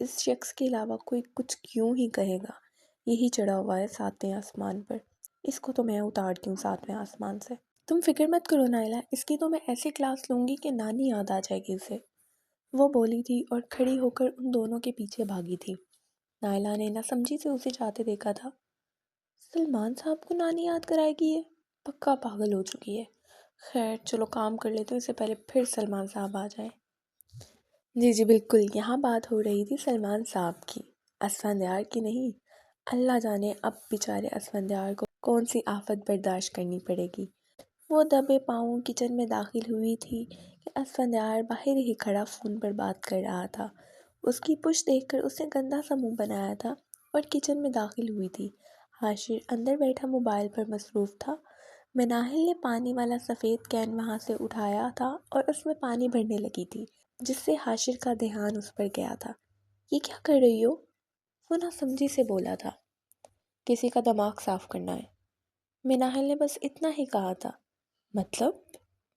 اس شخص کے علاوہ کوئی کچھ کیوں ہی کہے گا؟ یہی چڑھا ہوا ہے ساتویں آسمان پر، اس کو تو میں اتارتی ہوں ساتویں آسمان سے۔ تم فکر مت کرو نائلہ، اس کی تو میں ایسی کلاس لوں گی کہ نانی یاد آ جائے گی اسے، وہ بولی تھی اور کھڑی ہو کر ان دونوں کے پیچھے بھاگی تھی۔ نائلہ نے نہ سمجھی سے اسے جاتے دیکھا تھا۔ سلمان صاحب کو نانی یاد کرائے گی، یہ پکا پاگل ہو چکی ہے۔ خیر چلو کام کر لیتے ہیں، اس سے پہلے پھر سلمان صاحب آ جائیں۔ جی جی بالکل، یہاں بات ہو رہی تھی سلمان صاحب کی، اسفندیار کی نہیں۔ اللہ جانے اب بیچارے اسفندیار کو کون سی آفت برداشت کرنی پڑے گی۔ وہ دبے پاؤں کچن میں داخل ہوئی تھی کہ اسفندیار باہر ہی کھڑا فون پر بات کر رہا تھا۔ اس کی پشت دیکھ کر اس نے گندا سا منہ بنایا تھا اور کچن میں داخل ہوئی تھی۔ حاشر اندر بیٹھا موبائل پر مصروف تھا۔ مناہل نے پانی والا سفید کین وہاں سے اٹھایا تھا اور اس میں پانی بھرنے لگی تھی، جس سے حاشر کا دھیان اس پر گیا تھا۔ یہ کیا کر رہی ہو؟ وہ نہ سمجھی سے بولا تھا۔ کسی کا دماغ صاف کرنا ہے، مناہل نے بس اتنا ہی کہا تھا۔ مطلب؟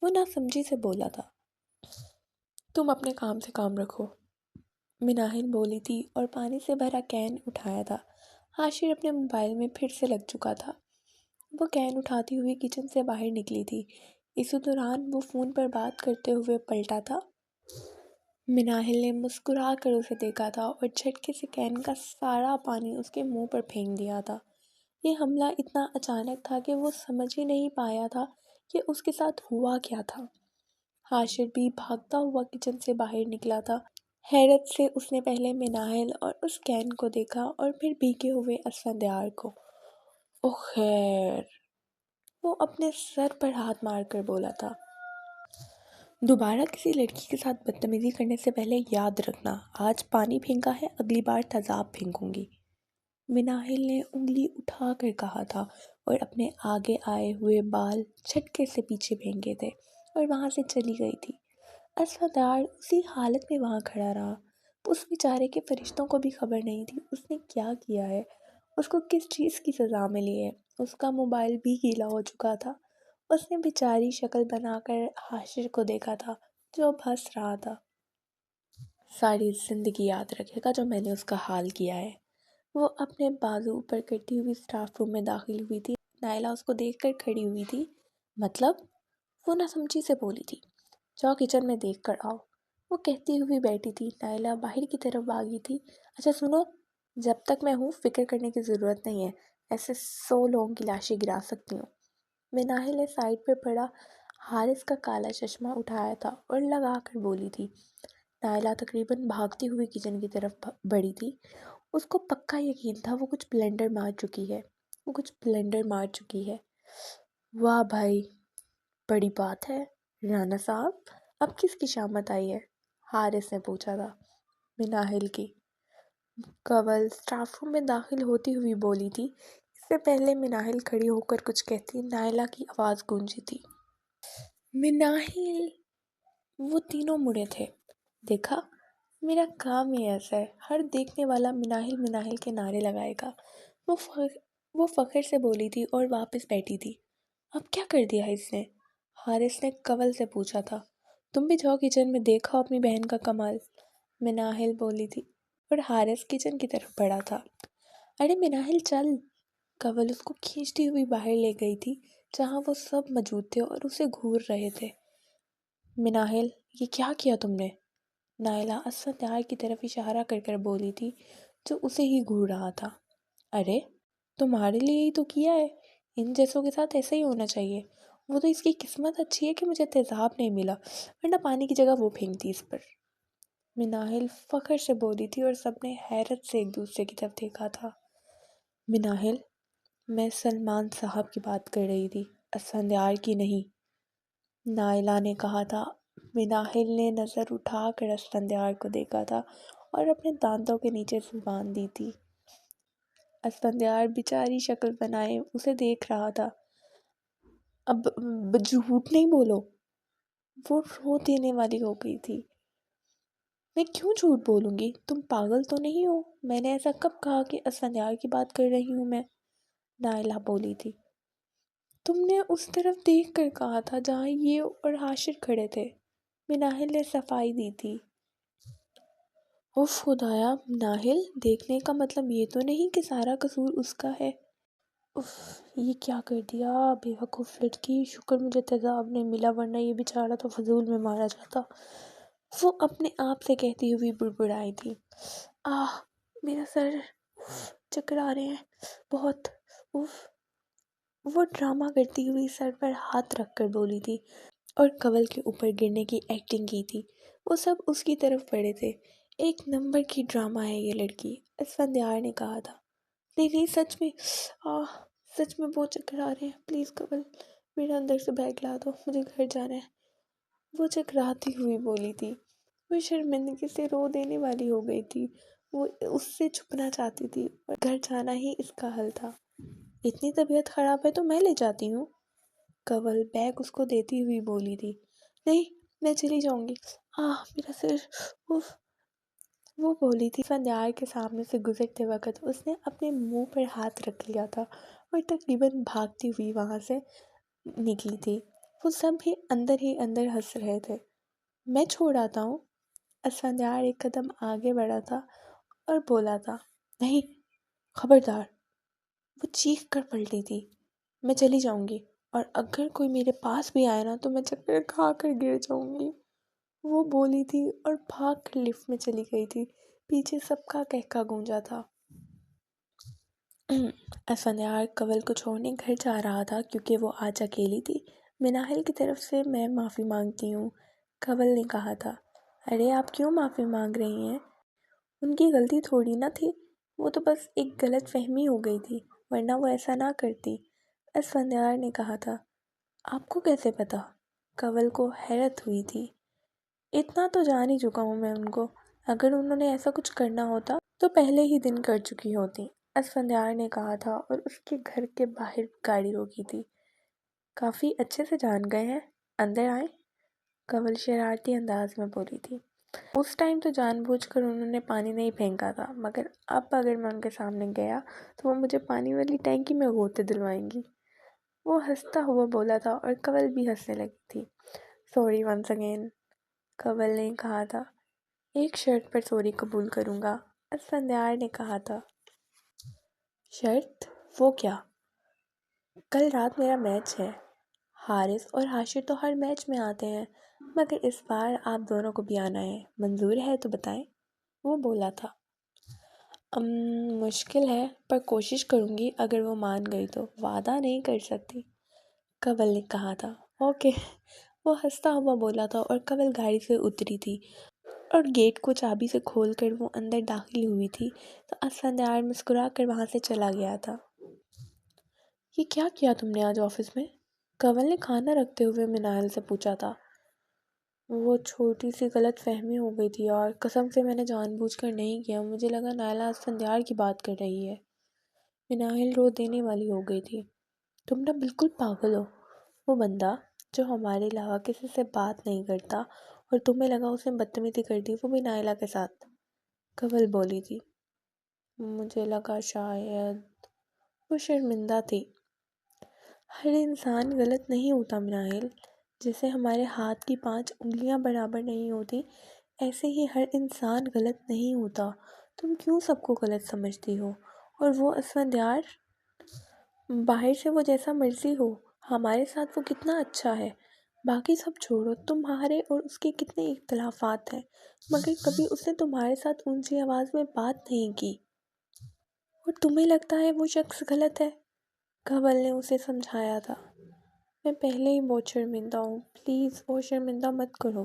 وہ نہ سمجھی سے بولا تھا۔ تم اپنے کام سے کام رکھو، مناہل بولی تھی اور پانی سے بھرا کین اٹھایا تھا۔ حاشر اپنے موبائل میں پھر سے لگ چکا تھا۔ وہ کین اٹھاتی ہوئی کچن سے باہر نکلی تھی۔ اسی دوران وہ فون پر بات کرتے ہوئے پلٹا تھا۔ مناہل نے مسکرا کر اسے دیکھا تھا اور جھٹکے سے کین کا سارا پانی اس کے منہ پر پھینک دیا تھا۔ یہ حملہ اتنا اچانک تھا کہ وہ سمجھ ہی نہیں پایا تھا کہ اس کے ساتھ ہوا کیا تھا۔ حاشر بھی بھاگتا ہوا کچن سے باہر نکلا تھا۔ حیرت سے اس نے پہلے مناہل اور اس کین کو دیکھا اور پھر بھیگے ہوئے اسفندیار کو۔ اوہ خیر، وہ اپنے سر پر ہاتھ مار کر بولا تھا۔ دوبارہ کسی لڑکی کے ساتھ بدتمیزی کرنے سے پہلے یاد رکھنا، آج پانی پھینکا ہے، اگلی بار تیزاب پھینکوں گی، مناہل نے انگلی اٹھا کر کہا تھا اور اپنے آگے آئے ہوئے بال جھٹکے سے پیچھے پھینکے تھے اور وہاں سے چلی گئی تھی۔ اسفندیار اسی حالت میں وہاں کھڑا رہا۔ اس بیچارے کے فرشتوں کو بھی خبر نہیں تھی اس نے کیا کیا ہے، اس کو کس چیز کی سزا ملی ہے۔ اس کا موبائل بھی گیلا ہو چکا تھا۔ اس نے بیچاری شکل بنا کر حاشر کو دیکھا تھا جو ہنس رہا تھا۔ ساری زندگی یاد رکھے گا جو میں نے اس کا حال کیا ہے۔ وہ اپنے بازو اوپر کرتی ہوئی اسٹاف روم میں داخل ہوئی تھی۔ نائلہ اس کو دیکھ کر کھڑی ہوئی تھی۔ مطلب؟ وہ نہ سمجھی سے بولی تھی۔ جاؤ کچن میں دیکھ کر آؤ، وہ کہتی ہوئی بیٹھی تھی۔ نائلہ باہر کی طرف بھاگی تھی۔ اچھا سنو، جب تک میں ہوں فکر کرنے کی ضرورت نہیں ہے، ایسے 100 لوگوں کی لاشیں گرا سکتی ہوں۔ مناہل نے سائڈ پہ پڑا حارث کا کالا چشمہ اٹھایا تھا اور لگا کر بولی تھی۔ نائلہ تقریباً بھاگتی ہوئی کچن کی طرف بڑھی تھی۔ اس کو پکا یقین تھا وہ کچھ بلنڈر مار چکی ہے۔ واہ بھائی، بڑی بات ہے، رانا صاحب اب کس کی شامت آئی ہے؟ حارث نے پوچھا تھا۔ مناہل کی۔ کنول اسٹاف روم میں داخل ہوتی ہوئی بولی تھی۔ اس سے پہلے مناہل کھڑی ہو کر کچھ کہتی، نائلہ کی آواز گونجی تھی۔ مناہل! وہ تینوں مڑے تھے۔ دیکھا، میرا کام ہی ایسا ہے، ہر دیکھنے والا مناہل مناہل کے نعرے لگائے گا، وہ فخر سے بولی تھی اور واپس بیٹھی تھی۔ اب کیا کر دیا اس نے؟ حارث نے کنول سے پوچھا تھا۔ تم بھی جاؤ کچن میں دیکھو اپنی بہن کا کمال، مناہل بولی تھی اور حارث کچن کی طرف بڑھا تھا۔ ارے مناہل چل، کنول اس کو کھینچتی ہوئی باہر لے گئی تھی جہاں وہ سب موجود تھے اور اسے گھور رہے تھے۔ مناہل، یہ کیا کیا تم نے؟ نائلہ اسفندیار کی طرف اشارہ کر کر بولی تھی جو اسے ہی گھور رہا تھا۔ ارے تمہارے لیے ہی تو کیا ہے، ان جیسوں کے ساتھ ایسا ہی ہونا چاہیے۔ وہ تو اس کی قسمت اچھی ہے کہ مجھے تیزاب نہیں ملا، ورنہ پانی کی جگہ وہ پھینکتی اس پر، مناہل فخر سے بولی تھی اور سب نے حیرت سے ایک دوسرے کی طرف دیکھا تھا۔ مناہل، میں سلمان صاحب کی بات کر رہی تھی، اسفندیار کی نہیں، نائلہ نے کہا تھا۔ مناہل نے نظر اٹھا کر اسفندیار کو دیکھا تھا اور اپنے دانتوں کے نیچے زبان دی تھی۔ اسفندیار بیچاری شکل بنائے اسے دیکھ رہا تھا۔ اب جھوٹ نہیں بولو، وہ رو دینے والی ہو گئی تھی۔ میں کیوں جھوٹ بولوں گی؟ تم پاگل تو نہیں ہو؟ میں نے ایسا کب کہا کہ اسفندیار کی بات کر رہی ہوں میں؟ نائلہ بولی تھی۔ تم نے اس طرف دیکھ کر کہا تھا جہاں یہ اور حاشر کھڑے تھے، مناہل نے صفائی دی تھی۔ اوف خدایا ناہل، دیکھنے کا مطلب یہ تو نہیں کہ سارا قصور اس کا ہے۔ اف، یہ کیا کر دیا بے وقوف لڑکی، شکر مجھے تیزاب نہیں ملا ورنہ یہ بیچارہ تو فضول میں مارا جاتا، وہ اپنے آپ سے کہتی ہوئی بڑبڑائی تھی۔ آہ میرا سر، اف چکر آ رہے ہیں بہت، اف۔ وہ ڈرامہ کرتی ہوئی سر پر ہاتھ رکھ کر بولی تھی اور کنول کے اوپر گرنے کی ایکٹنگ کی تھی۔ وہ سب اس کی طرف پڑے تھے۔ ایک نمبر کی ڈرامہ ہے یہ لڑکی، اسفندیار نے کہا تھا۔ نہیں نہیں سچ میں، آہ سچ میں بہت چکر آ رہے ہیں، پلیز کنول میرا اندر سے بیگ لا دو، مجھے گھر جانا ہے، وہ چکراتی ہوئی بولی تھی۔ وہ شرمندگی سے رو دینے والی ہو گئی تھی، وہ اس سے چھپنا چاہتی تھی اور گھر جانا ہی اس کا حل تھا۔ اتنی طبیعت خراب ہے تو میں لے جاتی ہوں، کنول بیگ اس کو دیتی ہوئی بولی تھی۔ نہیں میں چلی جاؤں گی، آہ میرا سر، اف، وہ بولی تھی۔ فندیار کے سامنے سے گزرتے وقت اس نے اپنے منہ پر ہاتھ رکھ لیا تھا اور تقریباً بھاگتی ہوئی وہاں سے نکلی تھی۔ وہ سب ہی اندر ہنس رہے تھے۔ میں چھوڑ آتا ہوں، اسفندیار ایک قدم آگے بڑھا تھا اور بولا تھا۔ نہیں خبردار، وہ چیخ کر پلٹی تھی۔ میں چلی جاؤں گی اور اگر کوئی میرے پاس بھی آئے نا تو میں چکر کھا کر گر جاؤں گی، وہ بولی تھی اور بھاگ کر لفٹ میں چلی گئی تھی۔ پیچھے سب کا کہکا گونجا تھا۔ اسفندیار کنول کو چھوڑنے گھر جا رہا تھا کیونکہ وہ آج اکیلی تھی۔ مناہل کی طرف سے میں معافی مانگتی ہوں، کنول نے کہا تھا۔ ارے آپ کیوں معافی مانگ رہی ہیں؟ ان کی غلطی تھوڑی نہ تھی، وہ تو بس ایک غلط فہمی ہو گئی تھی ورنہ وہ ایسا نہ کرتی، اسفندیار نے کہا تھا۔ آپ کو کیسے پتا؟ کنول کو حیرت ہوئی تھی۔ اتنا تو جان ہی چکا ہوں میں ان کو، اگر انہوں نے ایسا کچھ کرنا ہوتا تو پہلے ہی دن کر چکی ہوتی، اسفندیار نے کہا تھا اور اس کے گھر کے باہر گاڑی روکی تھی۔ کافی اچھے سے جان گئے ہیں، اندر آئیں، کنول شرارتی انداز میں بولی تھی۔ اس ٹائم تو جان بوجھ کر انہوں نے پانی نہیں پھینکا تھا، مگر اب اگر میں ان کے سامنے گیا تو وہ مجھے پانی والی ٹینکی میں غوطے دلوائیں گی، وہ ہنستا ہوا بولا تھا اور کنول بھی ہنسنے لگی تھی۔ سوری ونس اگین، کنول نے کہا تھا۔ ایک شرط پر سوری قبول کروں گا، اسفندیار نے کہا تھا۔ شرط؟ وہ کیا؟ کل رات میرا میچ ہے، حارث اور حاشر تو ہر میچ میں آتے ہیں مگر اس بار آپ دونوں کو بھی آنا ہے، منظور ہے تو بتائیں، وہ بولا تھا۔ مشکل ہے پر کوشش کروں گی، اگر وہ مان گئی تو، وعدہ نہیں کر سکتی، کنول نے کہا تھا۔ اوکے، وہ ہنستا ہوا بولا تھا اور کنول گاڑی سے اتری تھی اور گیٹ کو چابی سے کھول کر وہ اندر داخل ہوئی تھی تو اسفندیار مسکرا کر وہاں سے چلا گیا تھا۔ یہ کیا کیا تم نے آج آفس میں؟ کنول نے کھانا رکھتے ہوئے مناہل سے پوچھا تھا۔ وہ چھوٹی سی غلط فہمی ہو گئی تھی اور قسم سے میں نے جان بوجھ کر نہیں کیا، مجھے لگا نائلہ اسفندیار کی بات کر رہی ہے، مناہل رو دینے والی ہو گئی تھی۔ تم نہ بالکل پاگل ہو، وہ بندہ جو ہمارے علاوہ کسی سے بات نہیں کرتا اور تمہیں لگا اس نے بدتمیزی کر دی، وہ بھی نائلہ کے ساتھ، کنول بولی تھی۔ مجھے لگا شاید، وہ شرمندہ تھی۔ ہر انسان غلط نہیں ہوتا مناہل، جیسے ہمارے ہاتھ کی 5 انگلیاں برابر نہیں ہوتی، ایسے ہی ہر انسان غلط نہیں ہوتا، تم کیوں سب کو غلط سمجھتی ہو؟ اور وہ اسفندیار، باہر سے وہ جیسا مرضی ہو، ہمارے ساتھ وہ کتنا اچھا ہے، باقی سب چھوڑو، تمہارے اور اس کے کتنے اختلافات ہیں مگر کبھی اس نے تمہارے ساتھ اونچی آواز میں بات نہیں کی، اور تمہیں لگتا ہے وہ شخص غلط ہے، کنول نے اسے سمجھایا تھا۔ میں پہلے ہی بہت شرمندہ ہوں، پلیز اور شرمندہ مت کرو،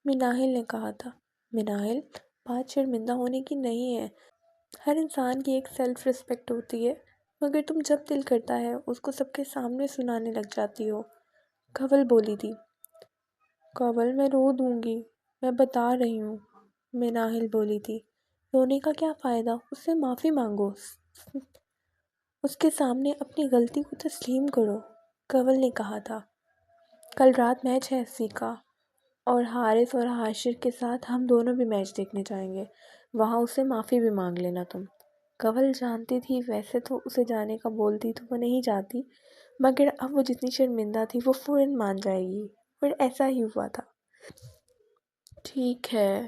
مناہل نے کہا تھا۔ مناہل، بات شرمندہ ہونے کی نہیں ہے، ہر انسان کی ایک سیلف ریسپیکٹ ہوتی ہے، مگر تم جب دل کرتا ہے اس کو سب کے سامنے سنانے لگ جاتی ہو، کنول بولی تھی۔ کنول میں رو دوں گی، میں بتا رہی ہوں، مناہل بولی تھی۔ رونے کا کیا فائدہ، اس سے معافی مانگو، اس کے سامنے اپنی غلطی کو تسلیم کرو، کنول نے کہا تھا۔ کل رات میچ ہے اسی کا، اور حارث اور حاشر کے ساتھ ہم دونوں بھی میچ دیکھنے جائیں گے، وہاں اس سے معافی بھی مانگ لینا تم، کنول جانتی تھی ویسے تو اسے جانے کا بولتی تو وہ نہیں جاتی، مگر اب وہ جتنی شرمندہ تھی وہ فوراً مان جائے گی، اور ایسا ہی ہوا تھا۔ ٹھیک ہے،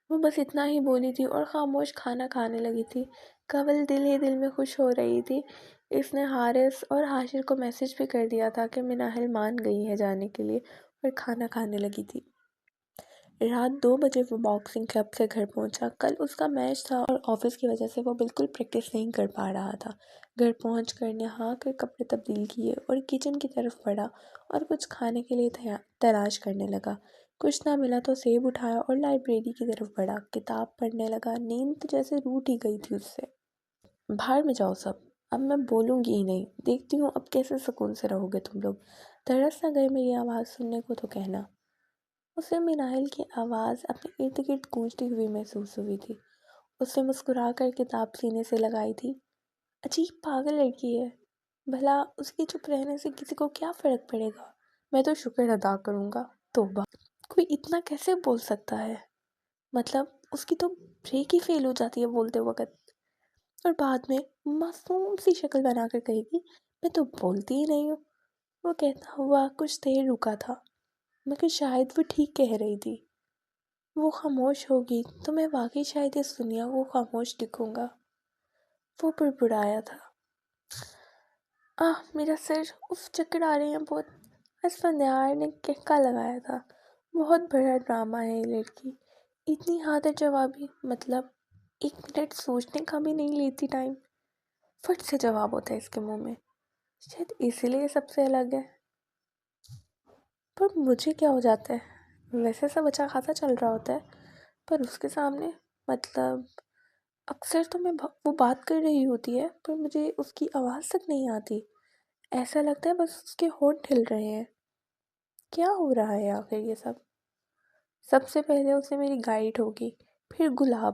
وہ بس اتنا ہی بولی تھی اور خاموش کھانا کھانے لگی تھی۔ کنول دل ہی دل میں خوش ہو رہی تھی۔ اس نے حارث اور حاشر کو میسج بھی کر دیا تھا کہ مناحل مان گئی ہے جانے کے لیے، اور کھانا کھانے لگی تھی۔ رات 2 بجے وہ باکسنگ کلب سے گھر پہنچا۔ کل اس کا میچ تھا اور آفس کی وجہ سے وہ بالکل پریکٹس نہیں کر پا رہا تھا۔ گھر پہنچ کر نہا کر کپڑے تبدیل کیے اور کچن کی طرف بڑھا اور کچھ کھانے کے لیے تلاش کرنے لگا۔ کچھ نہ ملا تو سیب اٹھایا اور لائبریری کی طرف بڑھا، کتاب پڑھنے لگا۔ نیند تو جیسے روٹ ہی گئی تھی اس سے۔ باہر میں جاؤ سب، اب میں بولوں گی ہی نہیں، دیکھتی ہوں اب کیسے سکون سے رہو گے تم لوگ۔ ترس نہ گئے میری آواز سننے کو تو کہنا۔ اسے مناحل کی آواز اپنے ارد گرد گونجتی ہوئی محسوس ہوئی تھی۔ اس نے مسکرا کر کتاب سینے سے لگائی تھی۔ عجیب پاگل لڑکی ہے، بھلا اس کے چپ رہنے سے کسی کو کیا فرق پڑے گا؟ میں تو شکر ادا کروں گا۔ توبہ، کوئی اتنا کیسے بول سکتا ہے؟ مطلب اس کی تو بریک ہی فیل ہو جاتی ہے بولتے وقت، اور بعد میں معصوم سی شکل بنا کر کہے گی میں تو بولتی ہی نہیں ہوں۔ وہ کہتا ہوا کچھ دیر رکا تھا، مگر شاید وہ ٹھیک کہہ رہی تھی۔ وہ خاموش ہوگی تو میں واقعی شاید اس دنیا کو خاموش دکھوں گا۔ وہ بڑبڑایا تھا، میرا سر، چکر آ رہے ہیں بہت۔ اسفندیار نے کہکا لگایا تھا، بہت بڑا ڈرامہ ہے یہ لڑکی، اتنی حاضر جوابی، مطلب 1 منٹ سوچنے کا بھی نہیں لیتی ٹائم، فٹ سے جواب ہوتا ہے اس کے منہ میں، شاید اسی لیے سب سے الگ ہے۔ پر مجھے کیا ہو جاتا ہے؟ ویسے سب اچھا خاصا چل رہا ہوتا ہے، پر اس کے سامنے، مطلب اکثر تو وہ بات کر رہی ہوتی ہے پر مجھے اس کی آواز تک نہیں آتی، ایسا لگتا ہے بس اس کے ہونٹ ہل رہے ہیں۔ کیا ہو رہا ہے آخر یہ سب؟ سب سے پہلے اسے میری گائیڈ ہوگی، پھر گلاب،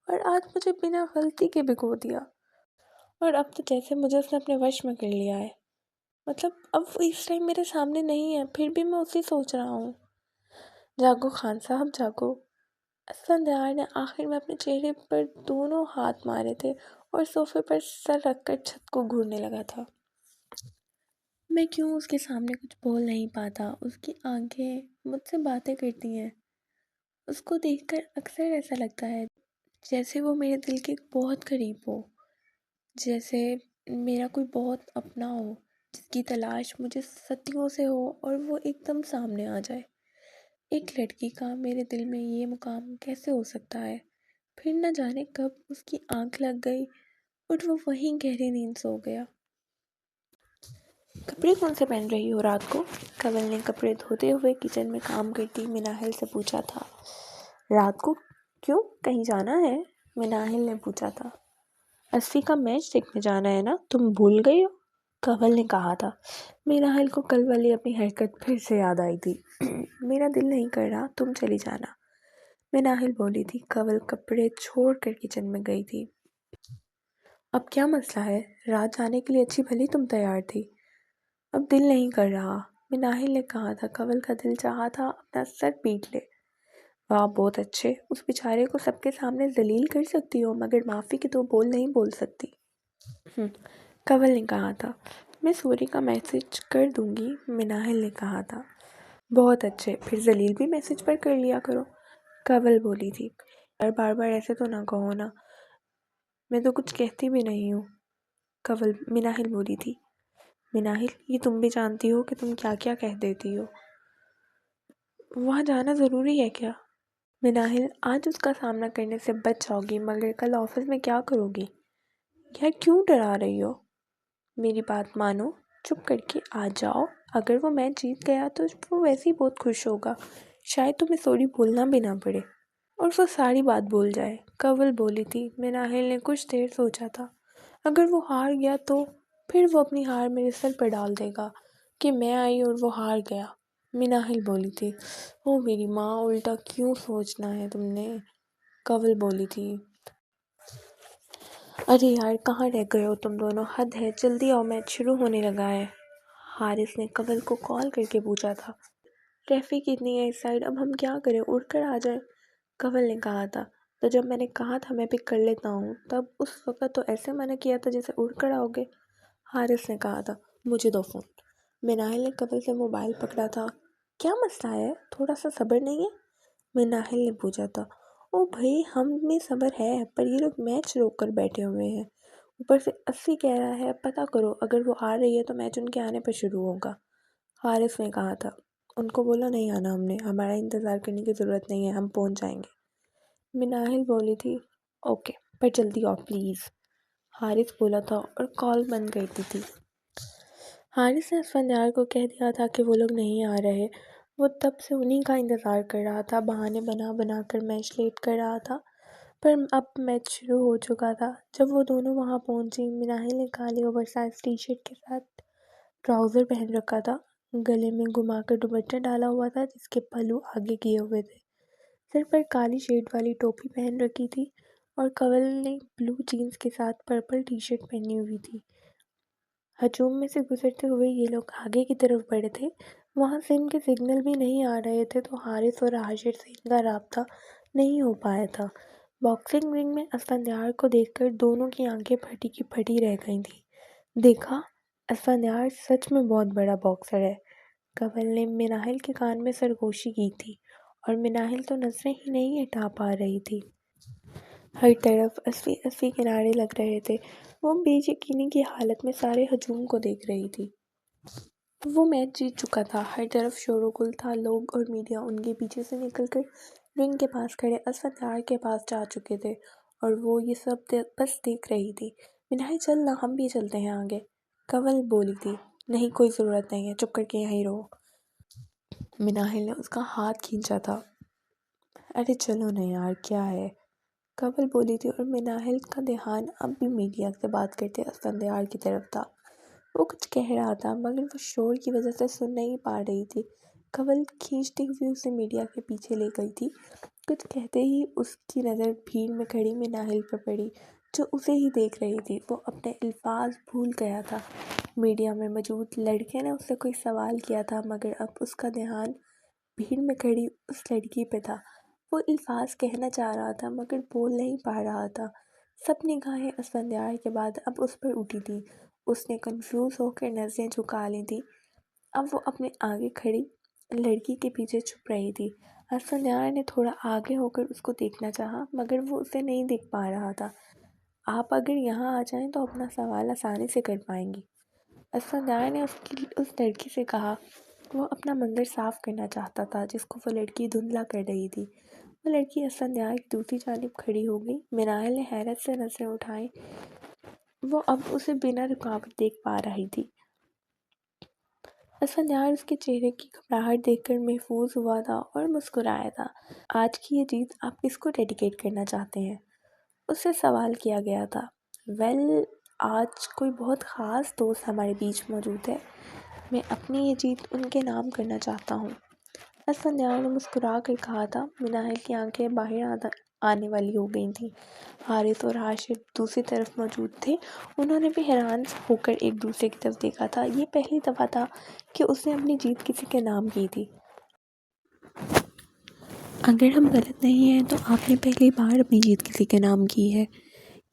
اور آج مجھے بنا غلطی کے بھگو دیا، اور اب تو جیسے مجھے اس نے اپنے وش میں کر لیا ہے۔ مطلب اب وہ اس ٹائم میرے سامنے نہیں ہے، پھر بھی میں اسی سوچ رہا ہوں۔ جاگو خان صاحب جاگو۔ اسفندیار نے آخر میں اپنے چہرے پر دونوں ہاتھ مارے تھے اور صوفے پر سر رکھ کر چھت کو گھورنے لگا تھا۔ میں کیوں اس کے سامنے کچھ بول نہیں پاتا؟ اس کی آنکھیں مجھ سے باتیں کرتی ہیں۔ اس کو دیکھ کر اکثر ایسا لگتا ہے جیسے وہ میرے دل کے بہت قریب ہو، جیسے میرا کوئی بہت اپنا ہو جس کی تلاش مجھے صدیوں سے ہو اور وہ ایک دم سامنے آ جائے۔ ایک لڑکی کا میرے دل میں یہ مقام کیسے ہو سکتا ہے؟ پھر نہ جانے کب اس کی آنکھ لگ گئی اور وہ وہیں گہری نیند سو گیا۔ کپڑے کون سے پہن رہی ہو رات کو؟ کنول نے کپڑے دھوتے ہوئے کچن میں کام کرتی مناحل سے پوچھا تھا۔ رات کو کیوں، کہیں جانا ہے؟ مناحل نے پوچھا تھا۔ 80 کا میچ دیکھنے جانا ہے نا، تم بھول گئی ہو؟ کنول نے کہا تھا۔ مناحل کو کل والی اپنی حرکت پھر سے یاد آئی تھی۔ میرا دل نہیں کر رہا، تم چلی جانا، مناحل بولی تھی۔ کنول کپڑے چھوڑ کر کچن میں گئی تھی۔ اب کیا مسئلہ ہے؟ رات جانے کے لیے اچھی بھلی تم تیار تھی۔ اب دل نہیں کر رہا، مناحل نے کہا تھا۔ کنول کا دل چاہا تھا اپنا سر پیٹ لے۔ واہ بہت اچھے، اس بیچارے کو سب کے سامنے ذلیل کر سکتی ہو مگر معافی کے 2 بول نہیں بول سکتی۔ کنول نے کہا تھا۔ میں سوری کا میسج کر دوں گی، مناحل نے کہا تھا۔ بہت اچھے، پھر ذلیل بھی میسج پر کر لیا کرو، کنول بولی تھی۔ اور بار بار ایسے تو نہ کہو نا، میں تو کچھ کہتی بھی نہیں ہوں، مناحل بولی تھی۔ مناحل، یہ تم بھی جانتی ہو کہ تم کیا کیا کہہ دیتی ہو۔ وہاں جانا ضروری ہے کیا؟ مناحل، آج اس کا سامنا کرنے سے بچ جاؤ گی مگر کل آفس میں کیا کرو گی؟ یار کیوں ڈرا رہی ہو؟ میری بات مانو، چپ کر کے آ جاؤ، اگر وہ میچ جیت گیا تو وہ ویسے ہی بہت خوش ہوگا، شاید تمہیں سوری بولنا بھی نہ پڑے اور وہ ساری بات بھول جائے، کنول بولی تھی۔ مناحل نے کچھ دیر سوچا تھا۔ اگر وہ ہار گیا تو پھر وہ اپنی ہار میرے سر پر ڈال دے گا کہ میں آئی اور وہ ہار گیا، مناحل بولی تھی۔ او میری ماں، الٹا کیوں سوچنا ہے تم نے، کنول بولی تھی۔ ارے یار کہاں رہ گئے ہو تم دونوں، حد ہے، جلدی آؤ میچ شروع ہونے لگا ہے، حارث نے کنول کو کال کر کے پوچھا تھا۔ ٹریفک اتنی ہے اس سائیڈ، اب ہم کیا کریں، اڑ کر آ جائیں، کنول نے کہا تھا۔ تو جب میں نے کہا تھا میں پک کر لیتا ہوں تب اس وقت تو ایسے منع کیا تھا جیسے اڑ کر آؤ گے، حارث نے کہا تھا۔ مجھے دو فون، مناحل نے کنول سے موبائل پکڑا تھا۔ کیا مسئلہ ہے، تھوڑا سا صبر نہیں ہے، مناحل نے پوچھا تھا۔ او بھائی ہم میں صبر ہے پر یہ لوگ میچ روک کر بیٹھے ہوئے ہیں، اوپر سے 80 کہہ رہا ہے، پتہ کرو اگر وہ آ رہی ہے تو میچ ان کے آنے پر شروع ہوگا۔ حارث نے کہا تھا۔ ان کو بولا نہیں آنا ہم نے، ہمارا انتظار کرنے کی ضرورت نہیں ہے، ہم پہنچ جائیں گے۔ مناہل بولی تھی اوکے پر جلدی آؤ پلیز، حارث بولا تھا اور کال بند کر دی تھی۔ حارث نے اسفندیار کو کہہ دیا تھا کہ وہ لوگ نہیں آ رہے، وہ تب سے انہی کا انتظار کر رہا تھا، بہانے بنا بنا کر میچ لیٹ کر رہا تھا، پر اب میچ شروع ہو چکا تھا۔ جب وہ دونوں وہاں پہنچی، مناہل نے کالے اوور سائز ٹی شرٹ کے ساتھ ٹراؤزر پہن رکھا تھا، گلے میں گھما کر دوپٹہ ڈالا ہوا تھا جس کے پلو آگے کیے ہوئے تھے، سر پر کالی شیڈ والی ٹوپی پہن رکھی تھی اور کنول نے بلو جینز کے ساتھ پرپل ٹی شرٹ پہنی ہوئی تھی۔ ہجوم میں سے گزرتے ہوئے یہ لوگ آگے کی طرف بڑھے تھے، وہاں سے ان کے سگنل بھی نہیں آ رہے تھے تو حارث اور حاشر سے ان کا رابطہ نہیں ہو پایا تھا۔ باکسنگ رنگ میں اسفندیار کو دیکھ کر دونوں کی آنکھیں پھٹی کی پھٹی رہ گئی تھیں۔ دیکھا، اسفندیار سچ میں بہت بڑا باکسر ہے، کنول نے مناہل کے کان میں سرگوشی کی تھی، اور مناہل تو نظریں ہی نہیں ہٹا پا رہی تھی۔ ہر طرف 80 کنارے لگ رہے تھے، وہ بے یقینی کی حالت میں سارے ہجوم کو دیکھ رہی تھی۔ وہ میچ جیت چکا تھا، ہر طرف شور و گل تھا، لوگ اور میڈیا ان کے پیچھے سے نکل کر رنگ کے پاس کھڑے اسفندیار کے پاس جا چکے تھے اور وہ یہ سب بس دیکھ رہی تھی۔ مناہل چل نا، ہم بھی چلتے ہیں آگے، کنول بولی تھی۔ نہیں کوئی ضرورت نہیں ہے، چپ کر کے یہیں رہو۔ مناہل نے اس کا ہاتھ کھینچا تھا۔ ارے چلو نا یار، کیا ہے، کنول بولی تھی، اور مناہل کا دھیان اب بھی میڈیا سے بات کرتے اسفندیار کی طرف تھا۔ وہ کچھ کہہ رہا تھا مگر وہ شور کی وجہ سے سن نہیں پا رہی تھی۔ کنول کھینچتی ہوئی اسے میڈیا کے پیچھے لے گئی تھی۔ کچھ کہتے ہی اس کی نظر بھیڑ میں کھڑی مناہل پر پڑی جو اسے ہی دیکھ رہی تھی۔ وہ اپنے الفاظ بھول گیا تھا۔ میڈیا میں موجود لڑکے نے اس سے کوئی سوال کیا تھا مگر اب اس کا دھیان بھیڑ میں کھڑی اس لڑکی پہ تھا۔ وہ الفاظ کہنا چاہ رہا تھا مگر بول نہیں پا رہا تھا۔ سب نگاہیں اسفندیار کے بعد اب اس پر اٹھی تھیں۔ اس نے کنفیوز ہو کر نظریں جھکا لی تھیں۔ اب وہ اپنے آگے کھڑی لڑکی کے پیچھے چھپ رہی تھی۔ اسفندیار نے تھوڑا آگے ہو کر اس کو دیکھنا چاہا مگر وہ اسے نہیں دیکھ پا رہا تھا۔ آپ اگر یہاں آ جائیں تو اپنا سوال آسانی سے کر پائیں گی، اسفندیار نے اس لڑکی سے کہا۔ وہ اپنا منظر صاف کرنا چاہتا تھا جس کو وہ لڑکی دھندلا کر رہی تھی۔ وہ لڑکی اسفندیار کی دوسری جانب کھڑی ہو گئی۔ مناہل نے حیرت سے نظریں اٹھائیں، وہ اب اسے بنا رکاوٹ دیکھ پا رہی تھی۔ اسفندیار اس کے چہرے کی گھبراہٹ دیکھ کر محظوظ ہوا تھا اور مسکرایا تھا۔ آج کی یہ جیت آپ کس کو ڈیڈیکیٹ کرنا چاہتے ہیں؟ اس سے سوال کیا گیا تھا۔ آج کوئی بہت خاص دوست ہمارے بیچ موجود ہے، میں اپنی یہ جیت ان کے نام کرنا چاہتا ہوں، اسفندیار نے مسکرا کر کہا تھا۔ مناہل کی آنکھیں باہر آنے والی ہو گئی تھیں۔ حارث اور حاشر دوسری طرف موجود تھے، انہوں نے بھی حیران ہو کر ایک دوسرے کی طرف دیکھا تھا۔ یہ پہلی دفعہ تھا کہ اس نے اپنی جیت کسی کے نام کی تھی۔ اگر ہم غلط نہیں ہیں تو آپ نے پہلی بار اپنی جیت کسی کے نام کی ہے،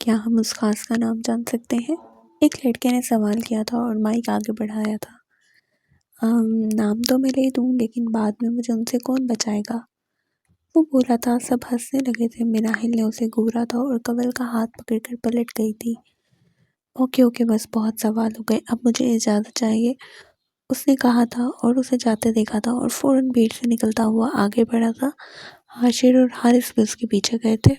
کیا ہم اس خاص کا نام جان سکتے ہیں؟ ایک لڑکے نے سوال کیا تھا اور مائک آگے بڑھایا تھا۔ نام تو میں لے دوں لیکن بعد میں مجھے ان سے کون بچائے گا، وہ بولا تھا۔ سب ہنسنے لگے تھے۔ مناہل نے اسے گھورا تھا اور کنول کا ہاتھ پکڑ کر پلٹ گئی تھی۔ اوکے بس بہت سوال ہو گئے، اب مجھے اجازت چاہیے، اس نے کہا تھا اور اسے جاتے دیکھا تھا اور فوراً بھیڑ سے نکلتا ہوا آگے بڑھا تھا۔ حاشر اور حارث بھی اس کے پیچھے گئے تھے۔